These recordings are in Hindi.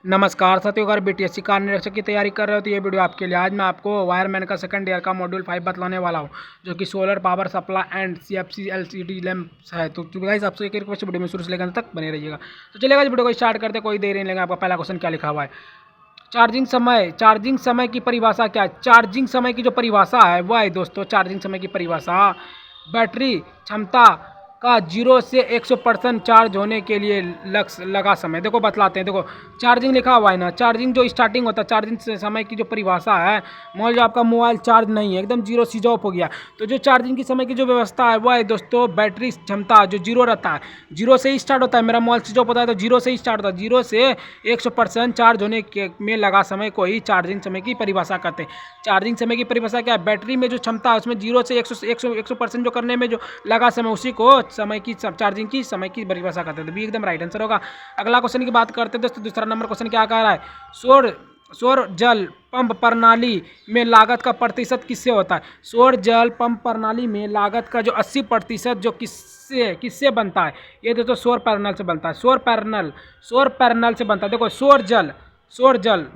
नमस्कार साथियों, अगर बीटीएससी कार निरीक्षक की तैयारी कर रहे हो तो ये वीडियो आपके लिए। आज मैं आपको वायरमैन का सेकंड ईयर का मॉड्यूल 5 बतलाने वाला हूँ, जो कि solar power supply and CFC LCD lamps है। तो गाइस आपसे एक रिक्वेस्ट, वीडियो में शुरू से लेकर अंत तक बने रहिएगा। तो चलिए गाइस वीडियो को स्टार्ट करते, कोई देर नहीं लेंगे। आपका पहला क्वेश्चन क्या लिखा हुआ है? चार्जिंग समय की परिभाषा क्या है? चार्जिंग समय की जो परिभाषा है वह है दोस्तों, चार्जिंग समय की परिभाषा बैटरी क्षमता का 0 से 100% चार्ज होने के लिए लगा समय। देखो बतलाते हैं, देखो चार्जिंग लिखा हुआ है ना, चार्जिंग जो स्टार्टिंग होता है, चार्जिंग से समय की जो परिभाषा है, मान लो आपका मोबाइल चार्ज नहीं है, एकदम जीरो स्विच ऑफ हो गया, तो जो चार्जिंग की समय की जो व्यवस्था है वह है दोस्तों बैटरी क्षमता जो जीरो रहता है, जीरो से ही स्टार्ट होता है। मेरा मोबाइल स्विच ऑफ होता है तो जीरो से ही स्टार्ट होता है, जीरो से 100% चार्ज होने के में लगा समय को ही चार्जिंग समय की परिभाषा कहते हैं। चार्जिंग समय की परिभाषा क्या है? बैटरी में जो क्षमता है उसमें जीरो से 100% जो करने में जो लगा समय, उसी को समय की चार्जिंग की समय की परिभाषा करते हैं। तो भी एकदम राइट आंसर होगा। अगला क्वेश्चन की बात करते हैं दोस्तों, दूसरा नंबर क्वेश्चन क्या कह रहा है? सौर जल पंप प्रणाली में लागत का प्रतिशत किससे होता है? सौर जल पंप प्रणाली में लागत का जो 80% जो किससे बनता है? ये दोस्तों सौर पैनल से बनता है। सौर पैनल से बनता है। देखो सौर जल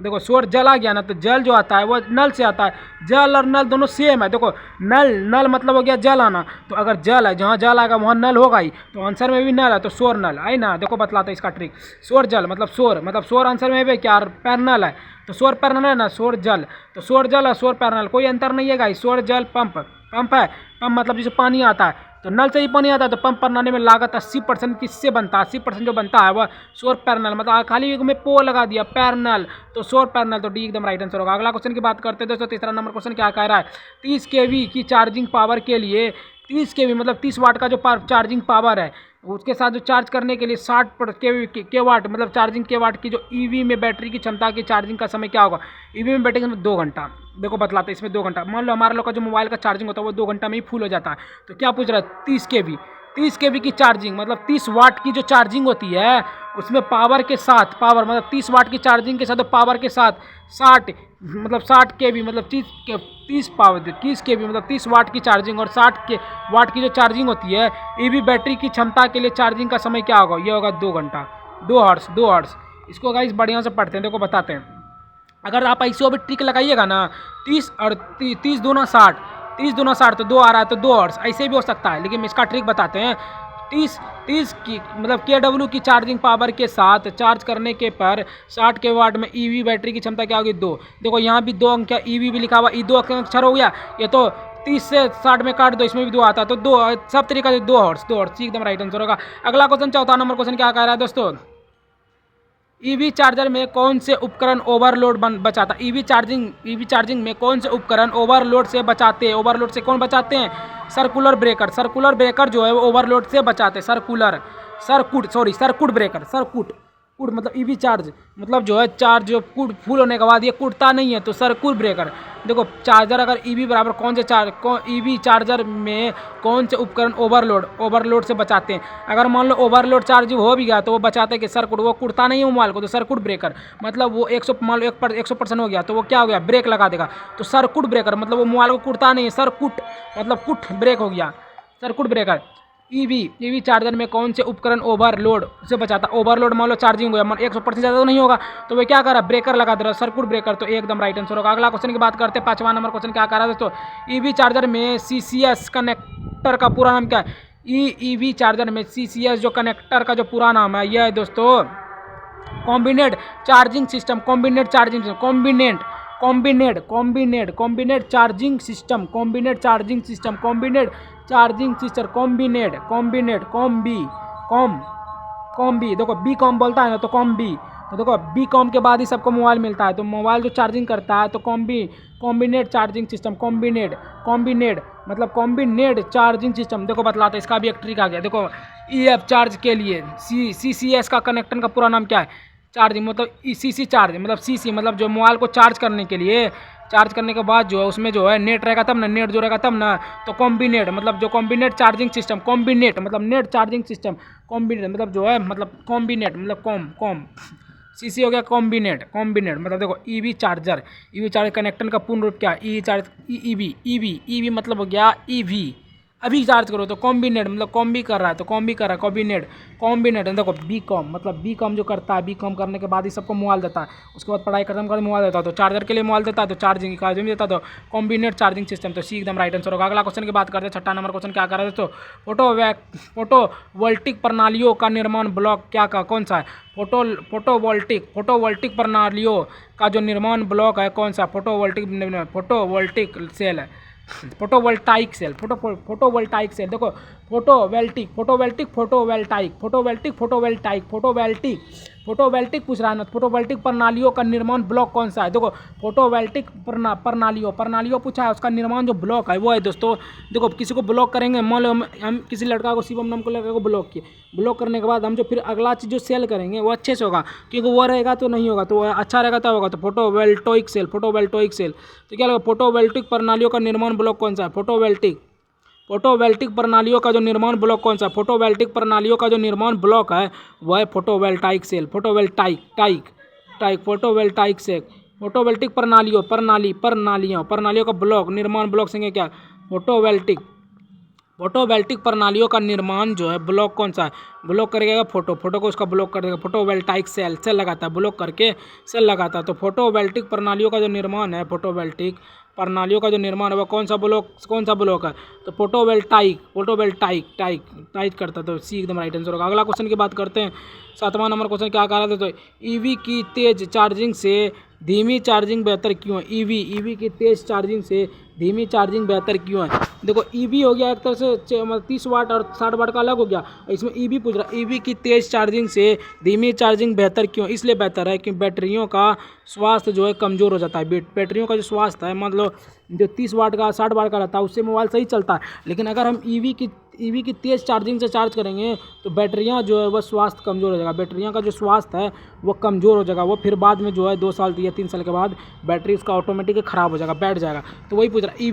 देखो सौर जल आ गया ना, तो जल जो आता है वो नल से आता है। जल और नल दोनों सेम है। देखो नल मतलब हो गया जल आना, तो अगर जल है, जहाँ जल आएगा वहाँ नल होगा ही, तो आंसर में भी नल है, तो सौर नल है ना। देखो बतलाते हैं इसका ट्रिक। सौर जल मतलब सौर आंसर में भी क्या पैनल है, तो सौर पैनल है ना, सौर जल, तो सौर जल और सौर पैनल कोई अंतर नहीं है गाइस। सौर जल पंप है, पंप मतलब जैसे पानी आता है तो नल से ही पानी आता है, तो पंप प्रणाली में लागत 80% किससे बनता है? 80% जो बनता है वह सौर पैनल, मतलब खाली में पो लगा दिया पैनल, तो सौर पैनल, तो डी एकदम राइट आंसर होगा। अगला क्वेश्चन की बात करते हैं दोस्तों, तीसरा नंबर क्वेश्चन क्या कह रहा है? 30 केवी की चार्जिंग पावर के लिए 30 केवी मतलब 30 वाट का जो चार्जिंग पावर है, उसके साथ जो चार्ज करने के लिए 60 के वाट मतलब चार्जिंग के वाट की जो ईवी में बैटरी की क्षमता की चार्जिंग का समय क्या होगा? ईवी में बैटरी का 2 घंटा। देखो बतलाते हैं इसमें 2 घंटा। मान लो हमारे लोग का जो मोबाइल का चार्जिंग होता है वो 2 घंटा में ही फुल हो जाता है, तो क्या पूछ रहा है? 30 केवी की चार्जिंग मतलब 30 वाट की जो चार्जिंग होती है, उसमें पावर के साथ पावर मतलब 30 वाट की चार्जिंग के साथ पावर के साथ 60 केवी मतलब 30 केवी मतलब 30 वाट की चार्जिंग और 60 वाट की जो चार्जिंग होती है ईवी बैटरी की क्षमता के लिए चार्जिंग का समय क्या होगा? ये होगा 2 घंटा, 2 हर्ट्ज। इसको गाइस बढ़िया से पढ़ते हैं, देखो बताते हैं। अगर आप ऐसे भी ट्रिक लगाइएगा ना, 30 और 30 दूना 60, 30 दूना 60 तो 2 आ रहा है, तो 2 हर्ट्ज ऐसे भी हो सकता है, लेकिन इसका ट्रिक बताते हैं। 30 की मतलब KW की चार्जिंग पावर के साथ चार्ज करने के पर 60 के वाट में ईवी बैटरी की क्षमता क्या होगी? 2। देखो यहाँ भी 2 अंक क्या ईवी भी लिखा हुआ, ई 2 अक्षर हो गया, ये तो 30 से 60 में काट दो, इसमें भी 2 आता है, तो 2 सब तरीका से 2 हर्ट्ज एकदम राइट आंसर होगा। अगला क्वेश्चन, चौथा नंबर क्वेश्चन क्या कह रहा है दोस्तों? ईवी चार्जर में कौन से उपकरण ओवरलोड बचाता है? ईवी चार्जिंग में कौन से उपकरण ओवरलोड से बचाते हैं? ओवरलोड से कौन बचाते हैं? सर्कुलर ब्रेकर जो है वो ओवरलोड से बचाते हैं। सर्कुट मतलब ईवी चार्ज मतलब जो है चार्ज जो फुल होने के बाद ये कुटता नहीं है, तो सर्कुट ब्रेकर। देखो चार्जर अगर ईवी बराबर ईवी चार्जर में कौन से उपकरण ओवरलोड से बचाते हैं? अगर मान लो ओवरलोड चार्ज हो भी गया तो वो बचाते हैं कि सर्कुट, वो कुटता नहीं है मोबाइल को, तो सर्कुट ब्रेकर मतलब वो 100% हो गया तो वो क्या हो गया? ब्रेक लगा देगा, तो सर्कुट ब्रेकर मतलब वो मोबाइल को कुटता नहीं है, सर्कुट मतलब कुट ब्रेक हो गया, सर्कुट ब्रेकर। ईवी चार्जर में कौन से उपकरण ओवरलोड से बचाता? ओवरलोड मान लो चार्जिंग हो गया 100% ज़्यादा तो नहीं होगा, तो वे क्या कर रहा है? ब्रेकर लगा दे रहा है, सर्कुट ब्रेकर, तो एकदम राइट आंसर होगा। अगला क्वेश्चन की बात करते हैं, 5वां नंबर क्वेश्चन क्या कर रहा है दोस्तों? ईवी चार्जर में CCS कनेक्टर का पूरा नाम क्या है? ईवी चार्जर में CCS जो कनेक्टर का जो पूरा नाम है यह है दोस्तों कॉम्बिनेट चार्जिंग सिस्टम। कॉम्बिनेट charging combi. देखो बी कॉम बोलता है ना, तो कॉम्बी, तो देखो बी कॉम के बाद ही सबको मोबाइल मिलता है, तो मोबाइल जो चार्जिंग करता है तो कॉम्बिनेट चार्जिंग सिस्टम, कॉम्बिनेट मतलब कॉम्बिनेट चार्जिंग सिस्टम। देखो बतलाते इसका भी एक ट्रिक आ गया। देखो EF चार्ज के लिए CCS का कनेक्टर का पूरा नाम क्या है? चार्जिंग मतलब CC चार्ज मतलब CC मतलब जो मोबाइल को चार्ज करने के लिए, चार्ज करने के बाद जो है उसमें जो है नेट रहेगा तब ना, नेट जो रहेगा तब ना, तो कॉम्बिनेट मतलब जो कॉम्बिनेट चार्जिंग सिस्टम, कॉम्बिनेट मतलब नेट चार्जिंग सिस्टम, कॉम्बिनेट मतलब जो है मतलब कॉम्बिनेट मतलब कॉम CC हो गया कॉम्बिनेट मतलब देखो ईवी चार्जर कनेक्टर का पूर्ण रूप क्या है? ईवी मतलब हो गया ईवी, अभी चार्ज करो तो कॉम्बिनेट मतलब कॉम्बी कर रहा है तो कॉम्बी कर रहा है कॉम्बिनेट देखो बी कॉम मतलब बी कॉम जो करता है बी कॉम करने के बाद ही सबको मोबाइल देता है, उसके बाद पढ़ाई खत्म कर मोबाइल देता है, तो चार्जर के लिए मोबाइल देता है तो चार्जिंग का भी देता है, तो कॉम्बिनेट चार्जिंग सिस्टम। तो सी एकदम राइट आंसर होगा। अगला क्वेश्चन की बात करते हैं, छठा नंबर क्वेश्चन क्या कर रहे हैं दोस्तों, फोटोवोल्टिक प्रणालियों का निर्माण ब्लॉक क्या का कौन सा है? फोटोवोल्टिक प्रणालियों का जो निर्माण ब्लॉक है कौन सा? फोटोवोल्टिक सेल है, फोटोवोल्टाइक सेल, फोटोवोल्टाइक सेल। देखो फोटोवोल्टिक पूछ रहा है ना, फोटोवोल्टिक प्रणालियों का निर्माण ब्लॉक कौन सा है? देखो फोटोवोल्टिक प्रणालियों पूछा है, उसका निर्माण जो ब्लॉक है वो है दोस्तों, देखो किसी को ब्लॉक करेंगे, मान लो हम किसी लड़का को, शिवम नाम को लड़का को ब्लॉक किए, ब्लॉक करने के बाद हम जो फिर अगला चीज़ जो सेल करेंगे वो अच्छे से होगा, क्योंकि वो रहेगा तो नहीं होगा, तो वो अच्छा रहेगा तब होगा, तो फोटोवोल्टाइक सेल। तो क्या लगा, फोटोवोल्टिक प्रणालियों का निर्माण ब्लॉक कौन सा है? फोटोवोल्टिक प्रणालियों का जो निर्माण ब्लॉक कौन सा है? फोटोवोल्टिक प्रणालियों का जो निर्माण ब्लॉक है वह है photovoltaic cell, photovoltaic cell. Photovoltaic प्रणालियों का ब्लॉक, निर्माण ब्लॉक से क्या? फोटोवोल्टिक प्रणालियों का निर्माण जो है ब्लॉक कौन सा है? ब्लॉक करेगा फोटो को उसका ब्लॉक कर देगा, फोटोवोल्टाइक सेल लगाता है, ब्लॉक करके सेल लगाता है। तो फोटोवोल्टिक प्रणालियों का जो निर्माण है, फोटोवोल्टिक प्रणालियों का जो निर्माण है वो कौन सा ब्लॉक है? तो फोटोवोल्टाइक करता है, तो सी एकदम राइट आंसर होगा। अगला क्वेश्चन की बात करते हैं, सातवां नंबर क्वेश्चन क्या कह रहा था, तो ईवी की तेज चार्जिंग से धीमी चार्जिंग बेहतर क्यों है? ईवी की तेज चार्जिंग से धीमी चार्जिंग बेहतर क्यों है? देखो ईवी हो गया एक तरह से 30 वाट और 60 वाट का अलग हो गया, इसमें ईवी पूछ रहा है, ईवी की तेज चार्जिंग से धीमी चार्जिंग बेहतर क्यों? इसलिए बेहतर है कि बैटरियों का स्वास्थ्य जो है कमज़ोर हो जाता है। बैटरियों का जो स्वास्थ्य है, मतलब जो 30 वाट का 60 वाट का रहता है उससे मोबाइल सही चलता है, लेकिन अगर हम ईवी की तेज़ चार्जिंग से चार्ज करेंगे तो बैटरियां जो है वह स्वास्थ्य कमज़ोर हो जाएगा, बैटरियां का जो स्वास्थ्य है वो कमज़ोर हो जाएगा, वो फिर बाद में जो है 2 साल या 3 साल के बाद बैटरी उसका ऑटोमेटिक ख़राब हो जाएगा, बैठ जाएगा। तो वही पूछ रहा है,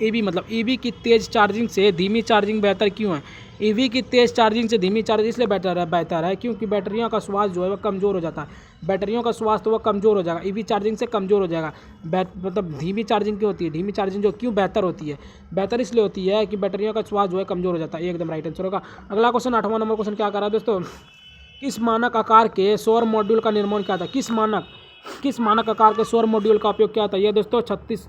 ईवी मतलब ईवी की तेज़ चार्जिंग से धीमी चार्जिंग बेहतर क्यों है? ईवी की तेज़ चार्जिंग से धीमी चार्जिंग इसलिए बेहतर है क्योंकि बैटरियों का स्वास्थ्य जो है वह कमज़ोर हो जाता है, बैटरियों का स्वास्थ्य वह कमज़ोर हो जाएगा, ईवी चार्जिंग से कमज़ोर हो जाएगा। मतलब धीमी चार्जिंग क्यों होती है? धीमी चार्जिंग जो क्यों बेहतर होती है? बेहतर इसलिए होती है कि बैटरियों का स्वास्थ्य जो है कमज़ोर हो जाता है, एकदम राइट आंसर होगा। अगला क्वेश्चन 8वां नंबर क्वेश्चन क्या कर रहा है दोस्तों, किस मानक आकार के सौर मॉड्यूल का निर्माण किया था? किस मानक आकार के सौर मॉड्यूल का उपयोग किया था? यह दोस्तों 36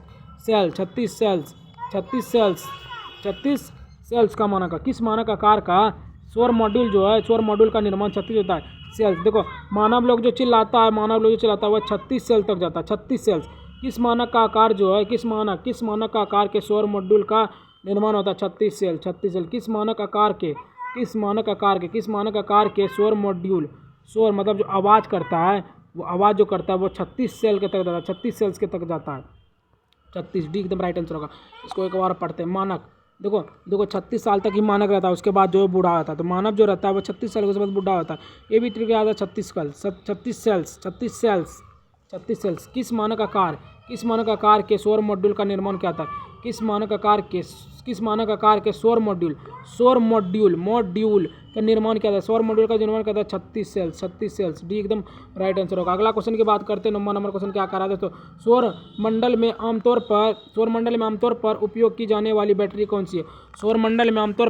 सेल्स का मानक है। किस मानक आकार का सौर मॉड्यूल जो है, सौर मॉड्यूल का निर्माण 36 होता है सेल्स। देखो मानव लोग जो चिल्लाता है वह 36 सेल तक जाता है, 36 सेल्स। किस मानक का आकार जो है, किस मानक का आकार के सौर मॉड्यूल का निर्माण होता है? 36 सेल। किस मानक आकार के सौर मॉड्यूल, सौर मतलब जो आवाज़ करता है, वो आवाज़ जो करता है वो 36 सेल के तक जाता है, 36 सेल्स के तक जाता है। 36 डी एकदम राइट आंसर होगा। इसको एक बार पढ़ते हैं, मानक देखो 36 साल तक ही मानक रहता है, उसके बाद जो है बूढ़ा होता है, तो मानव जो रहता है वो 36 साल के बाद बूढ़ा होता है। ये भी ट्रिक याद है, 36 सेल्स। किस मानक आकार के सौर मॉड्यूल का निर्माण किया था? किस मानक आकार के सौर मॉड्यूल का निर्माण किया था? सौर मॉड्यूल का निर्माण किया था 36 सेल्स। डी एकदम राइट आंसर होगा। अगला क्वेश्चन की बात करते हैं, 9वां नंबर क्वेश्चन क्या कर रहा है दोस्तों, सौर मंडल में आमतौर पर उपयोग की जाने वाली बैटरी कौन सी है? सौर मंडल में आमतौर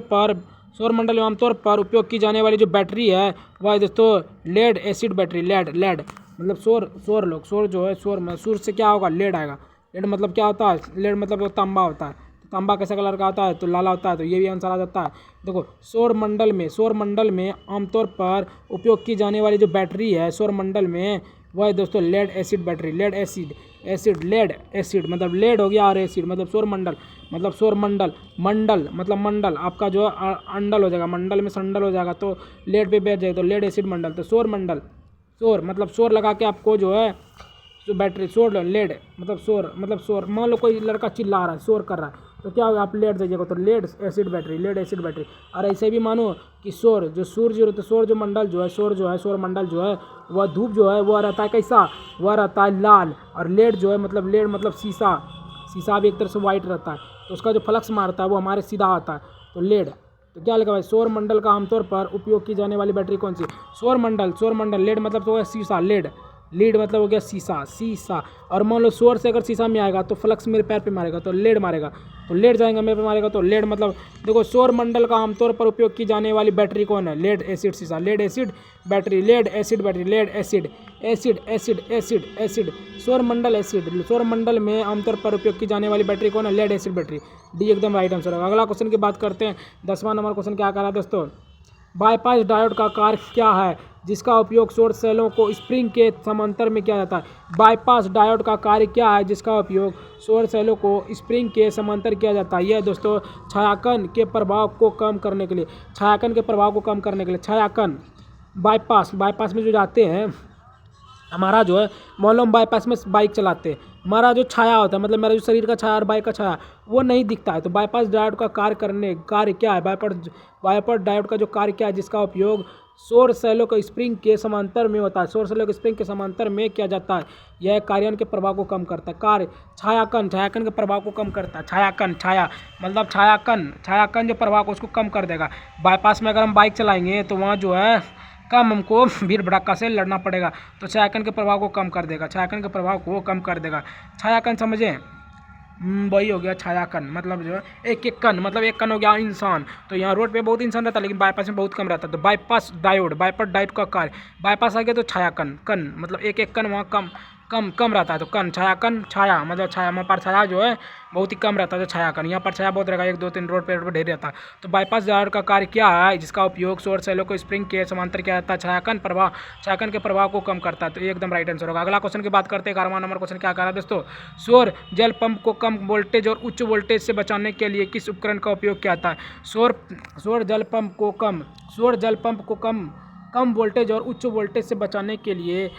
पर उपयोग की जाने वाली जो बैटरी है वह दोस्तों लेड एसिड बैटरी, लेड मतलब सौर जो है, सूर्य से क्या होगा? लेड आएगा। लेड मतलब क्या होता है? लेड मतलब वो तांबा होता है, तांबा कैसा कलर का होता है? तो लाला होता है, तो ये भी आंसर आ जाता है। देखो सौर मंडल में आमतौर पर उपयोग की जाने वाली जो बैटरी है सौर मंडल में वह है दोस्तों lead acid battery, lead acid मतलब लेड हो गया और एसिड मतलब सौर मंडल मतलब मंडल आपका जो है अंडल हो जाएगा, मंडल में संडल हो जाएगा तो लेड पे बैठ जाएगा, तो लेड एसिड मंडल। तो सौर मतलब सौर लगा के आपको जो है जो बैटरी लेड मतलब सौर मान लो कोई लड़का चिल्ला रहा है, शोर कर रहा है, तो क्या होगा? आप लेड दीजिएगा तो लेड एसिड बैटरी। और ऐसे भी मानो कि सौर जो मंडल जो है, सौर मंडल जो है वह धूप जो है वह रहता है कैसा? वह रहता है लाल। और लेड मतलब शीशा भी एक तरह से वाइट रहता है, तो उसका जो फ्लक्स मारता है वो हमारे सीधा आता है, तो लेड। तो क्या लिखा भाई? सौर मंडल का आमतौर पर उपयोग की जाने वाली बैटरी कौन सी? सौर मंडल लेड मतलब तो है शीशा, लेड लीड मतलब हो गया शीशा, शीशा। और मान लो शोर से अगर शीशा में आएगा तो फ्लक्स मेरे पैर पे मारेगा तो लेड मारेगा, तो लेड जाएगा मेरे पे मारेगा तो लेड मतलब देखो सौर मंडल का आमतौर पर उपयोग की जाने वाली बैटरी कौन है? लेड एसिड शीशा, lead acid battery, lead acid battery, lead acid acid acid acid acid सौर मंडल एसिड। सौर मंडल में आमतौर पर उपयोग की जाने वाली बैटरी कौन है? Lead acid battery. डी एकदम राइट आंसर है। अगला क्वेश्चन की बात करते हैं। 10वां नंबर क्वेश्चन क्या कर रहा है दोस्तों? बाईपास डायोड का कार्य क्या है जिसका उपयोग सौर सेलों को स्प्रिंग के समांतर में किया जाता है? बाईपास डायोड का कार्य क्या है जिसका उपयोग सौर सेलों को स्प्रिंग के समांतर किया जाता है? यह दोस्तों छायांकन के प्रभाव को कम करने के लिए, छायांकन के प्रभाव को कम करने के लिए छायांकन बाईपास, बाईपास में जो जाते हैं हमारा जो है, मान लो हम बाईपास में बाइक चलाते हैं, हमारा जो छाया होता है मतलब मेरा जो शरीर का छाया और बाइक का छाया वो नहीं दिखता है, तो बाईपास डायोड का कार्य क्या है? बाईपास डायोड का जो कार्य क्या है जिसका उपयोग सौर सेलों के स्प्रिंग के समांतर में होता है, सौर सेलों के स्प्रिंग के समांतर में किया जाता है। यह कार्यान्वयन के प्रभाव को कम करता है। कार्य छायांकन, छायांकन के प्रभाव को कम करता है। छायांकन, छाया मतलब छायांकन, छायांकन जो प्रभाव को उसको कम कर देगा। बाईपास में अगर हम बाइक चलाएंगे तो वहाँ जो है कम हमको भीड़ भड़ाका से लड़ना पड़ेगा, तो छायांकन के प्रभाव को कम कर देगा, छायांकन के प्रभाव को कम कर देगा। छायांकन समझे? वही हो गया छायांकन मतलब जो है एक एक कण, मतलब एक कण हो गया इंसान। तो यहाँ रोड पे बहुत इंसान रहता है लेकिन बाईपास में बहुत कम रहता है। तो बाईपास डायोड, बाईपास डायोड का कार्य, बाईपास आ गया तो छायांकन, कण मतलब एक एक कण वहाँ कम कम कम रहता है, तो कण छायांकन, छाया मतलब छाया, वहाँ पर छाया जो है बहुत ही कम रहता है, तो छायांकन। यहाँ पर छाया बहुत रहेगा, 1 2 3 रोड पे ढेर रहता है। तो बाईपास डायोड का कार्य क्या है जिसका उपयोग सौर सेलों को स्प्रिंग के समांतर किया जाता है? छायांकन प्रभाव, छायांकन के प्रभाव को कम करता है, तो ये एकदम राइट आंसर होगा। अगला क्वेश्चन की बात करते हैं। 11वां नंबर क्वेश्चन क्या कर रहा है दोस्तों? सौर जल पंप को कम वोल्टेज और उच्च वोल्टेज से बचाने के लिए किस उपकरण का उपयोग किया जाता है? सौर जल पंप को कम वोल्टेज और उच्च वोल्टेज से बचाने के लिए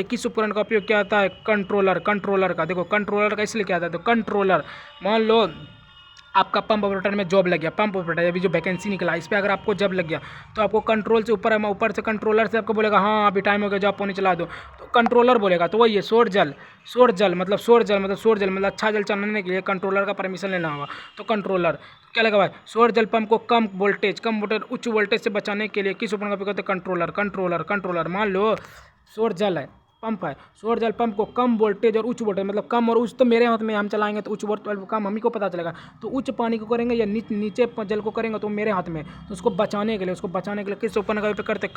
किस उपकरण का उपयोग किया जाता है? कंट्रोलर, कंट्रोलर का। देखो कंट्रोलर का इसलिए किया जाता है, तो कंट्रोलर मान लो आपका पंप ऑपरेटर में जॉब लग गया, पंप ऑपरेटर अभी जो वैकेंसी निकला इस पर अगर आपको जॉब लग गया तो आपको कंट्रोल से ऊपर से कंट्रोलर से आपको बोलेगा हाँ अभी टाइम हो गया जॉब पानी चला दो, तो कंट्रोलर बोलेगा। तो वही है सौर जल मतलब अच्छा जल चलाने के लिए कंट्रोलर का परमिशन लेना होगा, तो कंट्रोलर क्या लगा भाई? सौर जल पंप को कम वोल्टेज उच्च वोल्टेज से बचाने के लिए किस उपकरण का उपयोग करते हैं? कंट्रोलर। मान लो सौर जल है, पंप है, सौर जल पंप को कम वोल्टेज और उच्च वोल्टेज मतलब कम और उच्च तो मेरे हाथ में, हम चलाएंगे तो उच्च वोल्टेज कम हम ही को पता चलेगा, तो उच्च पानी को करेंगे या नीचे जल को करेंगे तो मेरे हाथ में, तो उसको बचाने के लिए किस उपकरण का उपयोग करते हैं?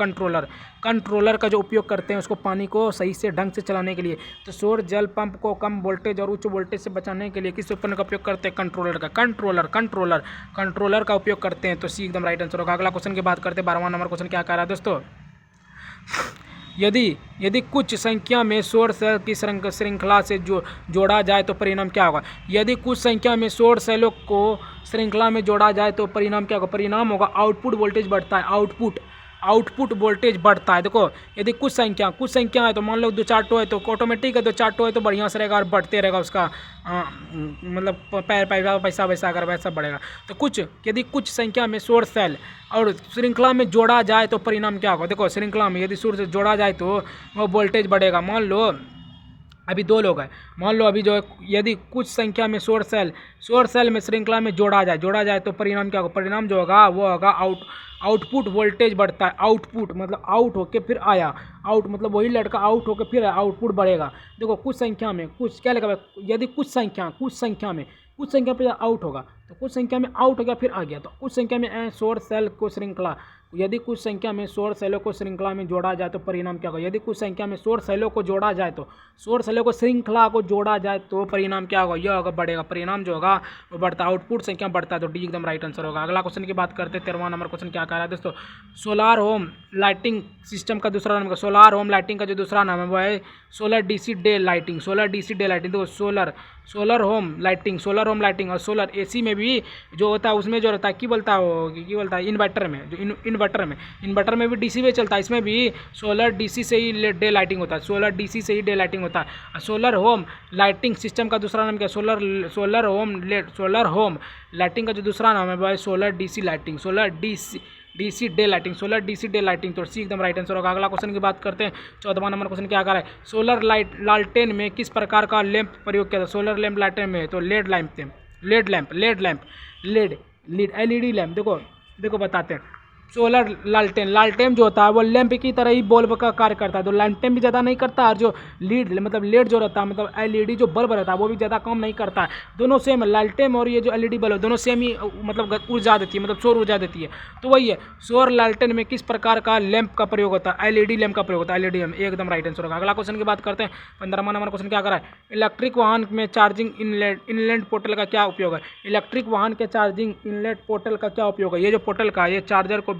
कंट्रोलर का जो उपयोग करते हैं उसको पानी को सही से ढंग से चलाने के लिए। तो सौर जल पंप को कम वोल्टेज और उच्च वोल्टेज से बचाने के लिए किस उपकरण का उपयोग करते हैं? कंट्रोलर का उपयोग करते हैं, तो सी एकदम राइट आंसर होगा। अगला क्वेश्चन की बात करते हैं। 12वां नंबर क्वेश्चन क्या कह रहा है दोस्तों? यदि कुछ संख्या में सौर सेल की श्रृंखला से जोड़ा जाए तो परिणाम क्या होगा? यदि कुछ संख्या में सौर सेलों को श्रृंखला में जोड़ा जाए तो परिणाम क्या होगा? परिणाम होगा आउटपुट वोल्टेज बढ़ता है, आउटपुट वोल्टेज बढ़ता है। देखो यदि कुछ संख्या है तो मान लो 2 4 टो है तो ऑटोमेटिक है, 2 4 टो है तो बढ़िया से रहेगा और बढ़ते रहेगा उसका मतलब पैसा वैसा अगर वैसा बढ़ेगा। तो यदि कुछ संख्या में सौर सेल और श्रृंखला में जोड़ा जाए तो परिणाम क्या होगा? देखो श्रृंखला में यदि सौर से जोड़ा जाए तो वो वोल्टेज बढ़ेगा। मान लो अभी 2 लोग हैं, मान लो अभी जो है यदि कुछ संख्या में सौर सेल में श्रृंखला में जोड़ा जाए तो परिणाम क्या होगा? परिणाम जो होगा वो होगा आउटपुट वोल्टेज बढ़ता है। आउटपुट मतलब आउट होके फिर आया, आउट मतलब वही लड़का आउट होके फिर आउटपुट बढ़ेगा। देखो कुछ संख्या में कुछ क्या लगा? यदि कुछ संख्या पे आउट होगा तो कुछ संख्या में आउट हो गया फिर आ गया, तो कुछ संख्या में सौर सेल को श्रृंखला, यदि कुछ संख्या में सौर सेलों को श्रृंखला में जोड़ा जाए तो परिणाम क्या होगा? यदि कुछ संख्या में सौर सेलों को जोड़ा जाए तो श्रृंखला को जोड़ा जाए तो परिणाम क्या होगा? यह होगा बढ़ेगा, परिणाम जो होगा वो बढ़ता है, आउटपुट संख्या बढ़ता है, तो डी एकदम राइट आंसर होगा। अगला क्वेश्चन की बात करते हैं। 13वां नंबर क्वेश्चन क्या कह रहा है दोस्तों? सोलार होम लाइटिंग सिस्टम का दूसरा नाम, सोलार होम लाइटिंग का जो दूसरा नाम है वो है सोलर डीसी डे लाइटिंग। देखो सोलर होम लाइटिंग और सोलर एसी में भी जो होता है उसमें जो रहता है क्या बोलता है इन्वर्टर में, जो इन्वर्टर में भी डीसी में चलता है, इसमें भी सोलर डीसी से ही डे लाइटिंग होता है, सोलर होम लाइटिंग सिस्टम का दूसरा नाम क्या है? सोलर होम लाइटिंग का जो दूसरा नाम है वो है सोलर डीसी डे लाइटिंग, तो सी एकदम राइट आंसर होगा। अगला क्वेश्चन की बात करते हैं। 14वां नंबर क्वेश्चन क्या कर रहा है? सोलर लालटेन में किस प्रकार का लैंप प्रयोग किया था? सोलर लैंप लालटेन में तो लेड एलईडी लैंप। देखो बताते हैं सोलर लालटेन, लालटेन जो होता है वो लैंप की तरह ही बल्ब का कार्य करता है। तो लालटेन भी ज़्यादा नहीं करता और जो लीड मतलब लेड जो रहता है मतलब एलईडी जो बल्ब रहता है वो भी ज़्यादा काम नहीं करता है। दोनों सेम है, लालटेन और ये जो एलईडी बल्ब दोनों सेम ही मतलब ऊर्जा देती है, मतलब सौर ऊर्जा देती है। तो वही है, सौर लालटेन में किस प्रकार का लैंप का प्रयोग होता है? एलईडी लैंप का प्रयोग होता है। एलईडी लैंप एकदम राइट आंसर होगा। अगला क्वेश्चन की बात करते हैं। 15वां नंबर क्वेश्चन क्या करा है? इलेक्ट्रिक वाहन में चार्जिंग इनलेट पोर्टल का क्या उपयोग है? इलेक्ट्रिक वाहन के चार्जिंग इनलेट पोर्टल का क्या उपयोग है? ये जो पोर्टल का ये चार्जर को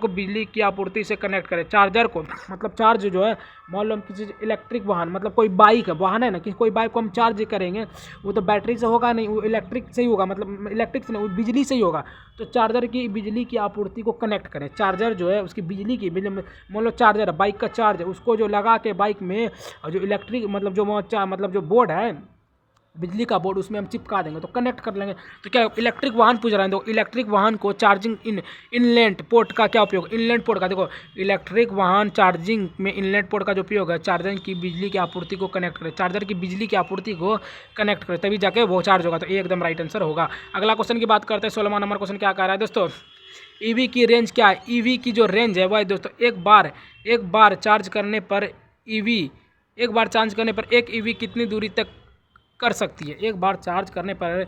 बिजली की आपूर्ति से कनेक्ट करे। चार्जर को मतलब चार्ज जो है, मान लो हम किसी इलेक्ट्रिक वाहन मतलब कोई बाइक है, वाहन है ना कि कोई बाइक को हम चार्ज करेंगे, वो तो बैटरी से होगा नहीं, वो इलेक्ट्रिक से ही होगा, मतलब इलेक्ट्रिक से नहीं, वो बिजली से ही होगा। तो चार्जर की बिजली की आपूर्ति को कनेक्ट करें। चार्जर जो है उसकी बिजली की मान लो चार्जर है, बाइक का चार्ज है, उसको जो लगा के बाइक में और जो इलेक्ट्रिक मतलब जो बोर्ड है बिजली का बोर्ड उसमें हम चिपका देंगे तो कनेक्ट कर लेंगे। तो क्या इलेक्ट्रिक वाहन पूछ रहे हैं, तो इलेक्ट्रिक वाहन को चार्जिंग इनलेट पोर्ट का क्या उपयोग? इनलेट पोर्ट का देखो, इलेक्ट्रिक वाहन चार्जिंग में इनलेट पोर्ट का जो उपयोग है, चार्जर की बिजली की आपूर्ति को कनेक्ट करे। चार्जर की बिजली की आपूर्ति को कनेक्ट करे तभी जाके वो चार्ज होगा। तो ये एकदम राइट आंसर होगा। अगला क्वेश्चन की बात करते हैं। 16वां नंबर क्वेश्चन क्या कह रहा है दोस्तों? ईवी की रेंज क्या है? ईवी की जो रेंज है वह दोस्तों एक बार चार्ज करने पर ईवी एक ईवी कितनी दूरी तक कर सकती है? एक बार चार्ज करने पर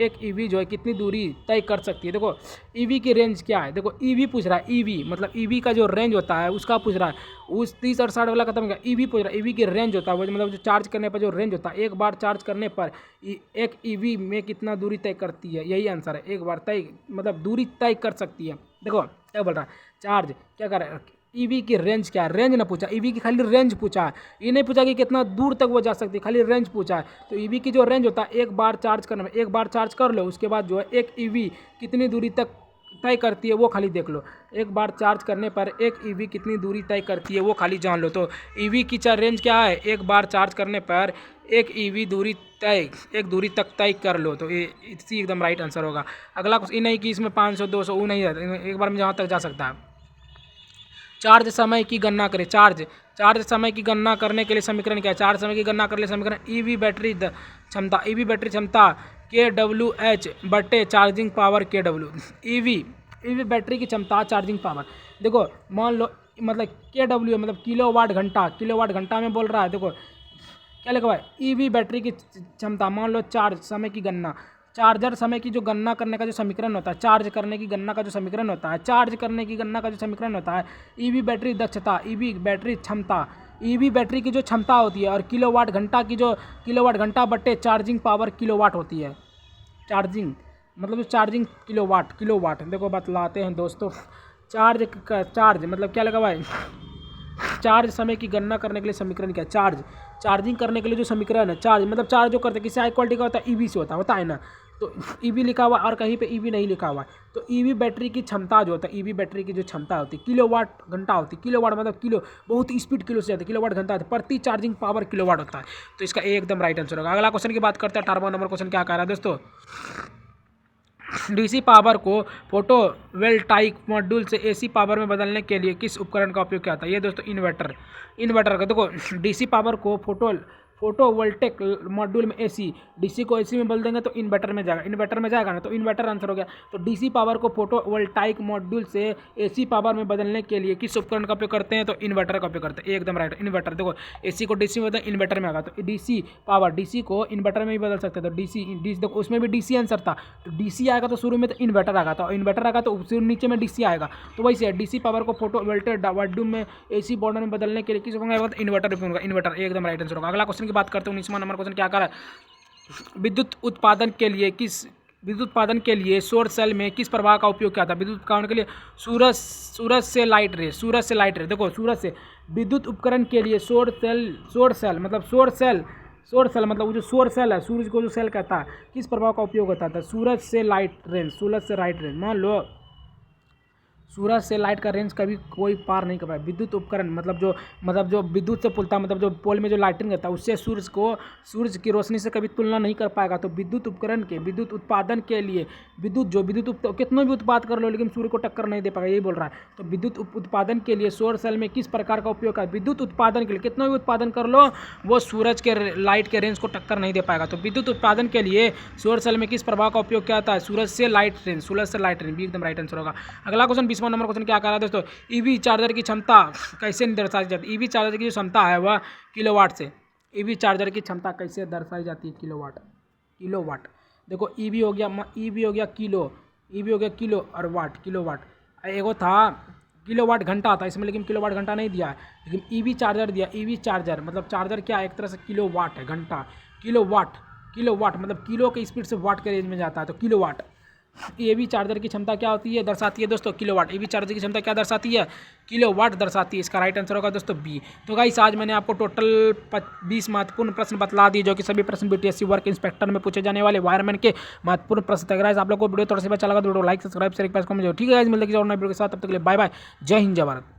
एक ईवी जो है कितनी दूरी तय कर सकती है? देखो ईवी की रेंज क्या है, देखो ईवी पूछ रहा है, ईवी मतलब ईवी का जो रेंज होता है उसका पूछ रहा है। उस 30 और 60 वाला खत्म हो गया, ईवी पूछ रहा है। ईवी की रेंज होता है वो मतलब जो चार्ज करने पर जो रेंज होता है, एक बार चार्ज करने पर एक ईवी में कितना दूरी तय करती है, यही आंसर है। एक बार तय मतलब दूरी तय कर सकती है। देखो क्या बोल रहा है, चार्ज क्या कर रहा है, ईवी की रेंज क्या है? रेंज ना पूछा, ईवी की खाली रेंज पूछा है, ये नहीं पूछा कि कितना दूर तक वो जा सकती है, खाली रेंज पूछा है। तो ईवी की जो रेंज होता है, एक बार चार्ज करने में, एक बार चार्ज कर लो उसके बाद जो है एक ईवी कितनी दूरी तक तय करती है वो खाली देख लो। एक बार चार्ज करने पर एक ईवी कितनी दूरी तय करती है वो खाली जान लो। तो ईवी की रेंज क्या है? एक बार चार्ज करने पर एक ईवी दूरी तक तय कर लो। तो ये इसी एकदम राइट आंसर होगा। अगला कुछ ये नहीं कि इसमें 500 200 वो नहीं है, एक बार में जहाँ तक जा सकता है। चार्ज समय की गणना करें। चार्ज समय की गणना करने के लिए समीकरण क्या है? चार्ज समय की गणना करने के लिए समीकरण ईवी बैटरी क्षमता KWH बटे charging power KW। EV battery की क्षमता चार्जिंग पावर, देखो मान लो मतलब KW मतलब किलोवाट घंटा में बोल रहा है। देखो क्या लिखा हुआ है, ईवी बैटरी की क्षमता, मान लो चार्ज समय की गणना, चार्जर समय की जो गणना करने का जो समीकरण होता है, चार्ज करने की गणना का जो समीकरण होता है, ईवी बैटरी दक्षता, ईवी बैटरी क्षमता, ईवी बैटरी की जो क्षमता होती है और किलोवाट घंटा बट्टे चार्जिंग पावर किलोवाट होती है। चार्जिंग मतलब जो चार्जिंग किलोवाट देखो बतलाते हैं दोस्तों। चार्ज मतलब क्या लगा हुआ है, चार्ज समय की गणना करने के लिए समीकरण क्या है? चार्जिंग करने के लिए जो समीकरण है, चार्ज मतलब चार्ज जो करते हैं किसी हाई क्वालिटी का होता है, ईवी से होता है ना। तो ईवी लिखा हुआ और कहीं पे ईवी नहीं लिखा हुआ है। तो ईवी बैटरी की क्षमता जो होता है, ईवी बैटरी की जो क्षमता होती है किलोवाट घंटा होती है। किलोवाट मतलब किलो, बहुत स्पीड किलो से जाती है, किलोवाट घंटा प्रति चार्जिंग पावर किलोवाट होता है। तो इसका एकदम राइट आंसर होगा। अगला क्वेश्चन की बात करते हैं। 18वां नंबर क्वेश्चन क्या कह रहा है दोस्तों? डीसी पावर को फोटोवोल्टाइक मॉड्यूल से एसी पावर में बदलने के लिए किस उपकरण का उपयोग किया जाता है? ये दोस्तों इन्वर्टर का। देखो डीसी पावर को फोटोवोल्टेक मॉड्यूल में एसी, डीसी को एसी में बदल देंगे तो इन्वर्टर में जाएगा ना, तो इन्वर्टर आंसर हो गया। तो डीसी पावर को फोटोवोल्टाइक मॉड्यूल से एसी पावर में बदलने के लिए किस उपकरण का उपयोग करते हैं? तो इन्वर्टर का उपयोग करते हैं। एकदम राइट, इन्वर्टर। देखो एसी को डीसी में बदल इन्वर्टर में आएगा, तो डीसी को इन्वर्टर में भी बदल सकते हैं। तो डीसी देखो उसमें भी डीसी आंसर था, तो डीसी आएगा तो शुरू में तो इन्वर्टर आएगा, तो इन्वर्टर आएगा तो नीचे में डीसी आएगा। तो वही से डीसी पावर को फोटोवोल्टेक मॉड्यूल में एसी पावर में बदलने के लिए किस उपकरण का इन्वर्टर उपयोग होगा। इन्वर्टर एकदम राइट आंसर होगा। अगला क्वेश्चन की बात करते हैं। 19वां नंबर क्वेश्चन क्या कर रहा है? विद्युत उत्पादन के लिए सौर सेल में किस प्रवाह का उपयोग किया था? विद्युत उत्पादन के लिए सूरज से लाइट रे। देखो सूरज से विद्युत उपकरण के लिए सौर सेल मतलब वो जो सौर सेल है, सूरज को जो सेल कहता है, किस प्रभाव का उपयोग होता था? सूरज से लाइट रेंज। मान लो सूरज से लाइट का रेंज कभी कोई पार नहीं कर पाया। विद्युत उपकरण मतलब जो विद्युत से पुलता मतलब जो पोल में जो लाइटिंग रहता है उससे सूरज की रोशनी से कभी तुलना नहीं कर पाएगा। तो विद्युत उपकरण के विद्युत उत्पादन के लिए कितना भी उत्पाद कर लो लेकिन सूर्य को टक्कर नहीं दे पाएगा, यही बोल रहा है। तो विद्युत उत्पादन के लिए सौर सेल में किस प्रकार का उपयोग है? विद्युत उत्पादन के लिए कितना भी उत्पादन कर लो वो सूरज के लाइट के रेंज को टक्कर नहीं दे पाएगा। तो विद्युत उत्पादन के लिए सौर सेल में किस प्रभाव का उपयोग किया जाता है? सूरज से लाइट रेंज भी एकदम राइट आंसर होगा। अगला क्वेश्चन 20वां नंबर क्वेश्चन क्या कर रहा है दोस्तों? ईवी चार्जर की क्षमता कैसे दर्शाई जाती है? ईवी चार्जर की जो क्षमता है वह किलोवाट से। ईवी चार्जर की क्षमता कैसे दर्शाई जाती है? किलोवाट। देखो ईवी हो गया किलो और वाट, किलोवाट। एगो था किलोवाट घंटा था इसमें, लेकिन किलोवाट घंटा नहीं दिया है, लेकिन ईवी चार्जर दिया। ईवी चार्जर मतलब चार्जर क्या, एक तरह से किलोवाट है, घंटा। किलोवाट मतलब किलो के स्पीड से वाट के रेंज में जाता है, तो किलोवाट। ईवी चार्जर की क्षमता क्या होती है, दर्शाती है दोस्तों? किलोवाट। ईवी चार्जर की क्षमता क्या दर्शाती है? किलोवाट दर्शाती है। इसका राइट आंसर होगा दोस्तों बी। तो गाइस आज मैंने आपको टोटल 20 महत्वपूर्ण प्रश्न बतला दिए, जो कि सभी प्रश्न बीटीएससी वर्क इंस्पेक्टर में पूछे जाने वाले वायरमैन के महत्वपूर्ण प्रश्न थे। गाइस आप लोग को वीडियो थोड़ा सा अच्छा लगा तो वीडियो लाइक सब्सक्राइब शेयर कर, ठीक है गाइस, मिलते हैं किसी और नए वीडियो के साथ, तब तक के लिए बाय बाय, जय हिंद जय भारत।